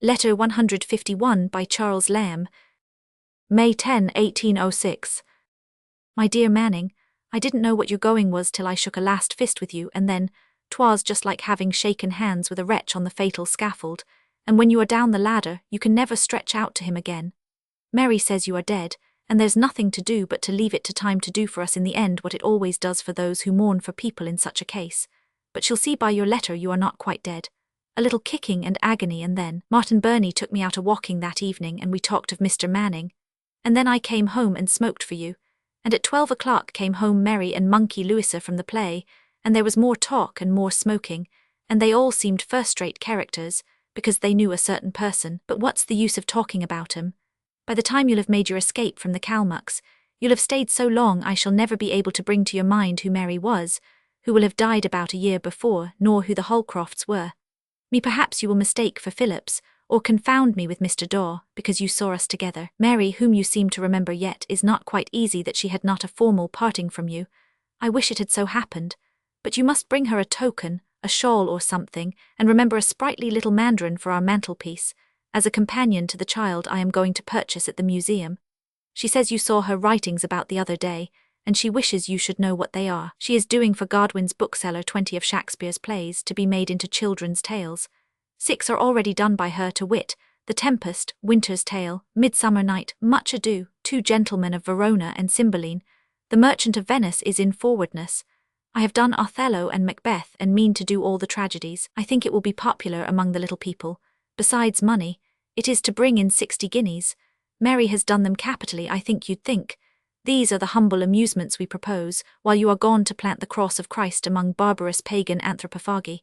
Letter 151 by Charles Lamb. May 10, 1806. My dear Manning, I didn't know what your going was till I shook a last fist with you, and then 'twas just like having shaken hands with a wretch on the fatal scaffold, and when you are down the ladder you can never stretch out to him again. Mary says you are dead, and there's nothing to do but to leave it to time to do for us in the end what it always does for those who mourn for people in such a case. But she'll see by your letter you are not quite dead. A little kicking and agony, and then Martin Burney took me out a walking that evening, and we talked of Mr. Manning. And then I came home and smoked for you. And at 12 o'clock came home Mary and Monkey Louisa from the play, and there was more talk and more smoking, and they all seemed first-rate characters, because they knew a certain person. But what's the use of talking about 'em? By the time you'll have made your escape from the Calmucks, you'll have stayed so long I shall never be able to bring to your mind who Mary was, who will have died about a year before, nor who the Holcrofts were. Me perhaps you will mistake for Phillips, or confound me with Mr. Daw, because you saw us together. Mary, whom you seem to remember yet, is not quite easy that she had not a formal parting from you. I wish it had so happened, but you must bring her a token, a shawl or something, and remember a sprightly little mandarin for our mantelpiece, as a companion to the child I am going to purchase at the museum. She says you saw her writings about the other day, and she wishes you should know what they are. She is doing for Godwin's bookseller 20 of Shakespeare's plays to be made into children's tales. 6 are already done by her, to wit, The Tempest, Winter's Tale, Midsummer Night, Much Ado, Two Gentlemen of Verona and Cymbeline. The Merchant of Venice is in forwardness. I have done Othello and Macbeth and mean to do all the tragedies. I think it will be popular among the little people. Besides money, it is to bring in 60 guineas. Mary has done them capitally, I think you'd think. These are the humble amusements we propose, while you are gone to plant the cross of Christ among barbarous pagan anthropophagi.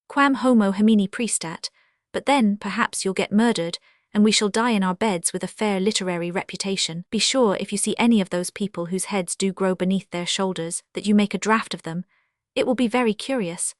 Quam homo homini prestat, but then perhaps you'll get murdered, and we shall die in our beds with a fair literary reputation. Be sure, if you see any of those people whose heads do grow beneath their shoulders, that you make a draft of them. It will be very curious.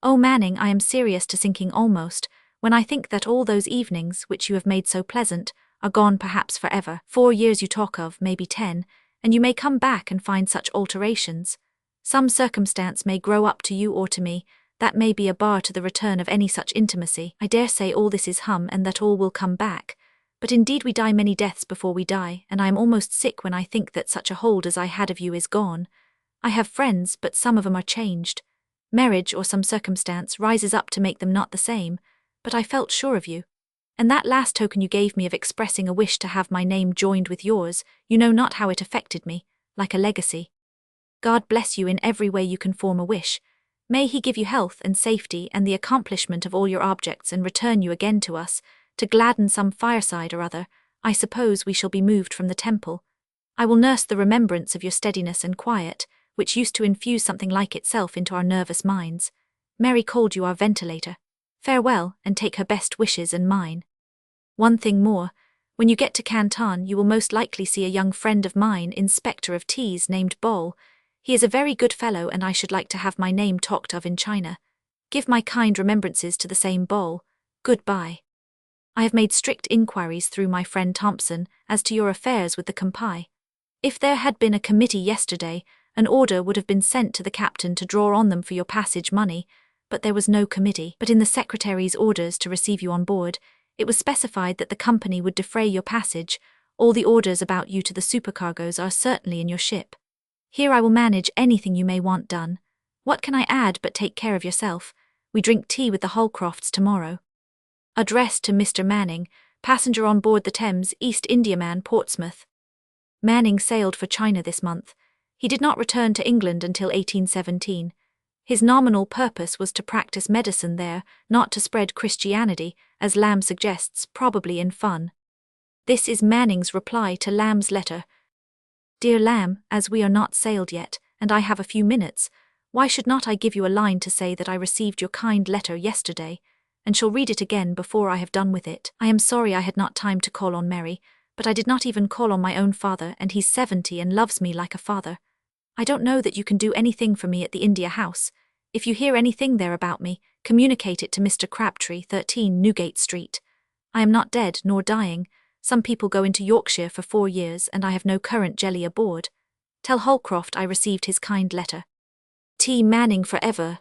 Oh, Manning, I am serious to sinking almost, when I think that all those evenings, which you have made so pleasant, are gone perhaps forever. 4 years you talk of, maybe 10, and you may come back and find such alterations. Some circumstance may grow up to you or to me, that may be a bar to the return of any such intimacy. I dare say all this is hum, and that all will come back. But indeed we die many deaths before we die, and I am almost sick when I think that such a hold as I had of you is gone. I have friends, but some of 'em are changed. Marriage or some circumstance rises up to make them not the same, but I felt sure of you. And that last token you gave me of expressing a wish to have my name joined with yours, you know not how it affected me, like a legacy. God bless you in every way you can form a wish. May he give you health and safety and the accomplishment of all your objects, and return you again to us, to gladden some fireside or other. I suppose we shall be moved from the temple. I will nurse the remembrance of your steadiness and quiet, which used to infuse something like itself into our nervous minds. Mary called you our ventilator. Farewell, and take her best wishes and mine. One thing more, when you get to Canton you will most likely see a young friend of mine, Inspector of Teas, named Ball. He is a very good fellow, and I should like to have my name talked of in China. Give my kind remembrances to the same Ball. Good-bye. I have made strict inquiries through my friend Thompson as to your affairs with the Campai. If there had been a committee yesterday, an order would have been sent to the captain to draw on them for your passage money, but there was no committee. But in the secretary's orders to receive you on board, it was specified that the company would defray your passage. All the orders about you to the supercargoes are certainly in your ship. Here I will manage anything you may want done. What can I add but take care of yourself? We drink tea with the Holcrofts tomorrow. Addressed to Mr. Manning, passenger on board the Thames, East Indiaman, Portsmouth. Manning sailed for China this month. He did not return to England until 1817. His nominal purpose was to practice medicine there, not to spread Christianity, as Lamb suggests, probably in fun. This is Manning's reply to Lamb's letter. Dear Lamb, as we are not sailed yet, and I have a few minutes, why should not I give you a line to say that I received your kind letter yesterday, and shall read it again before I have done with it. I am sorry I had not time to call on Mary, but I did not even call on my own father, and he's 70 and loves me like a father. I don't know that you can do anything for me at the India House. If you hear anything there about me, communicate it to Mr. Crabtree, 13 Newgate Street. I am not dead nor dying. Some people go into Yorkshire for 4 years, and I have no current jelly aboard. Tell Holcroft I received his kind letter. T. Manning forever,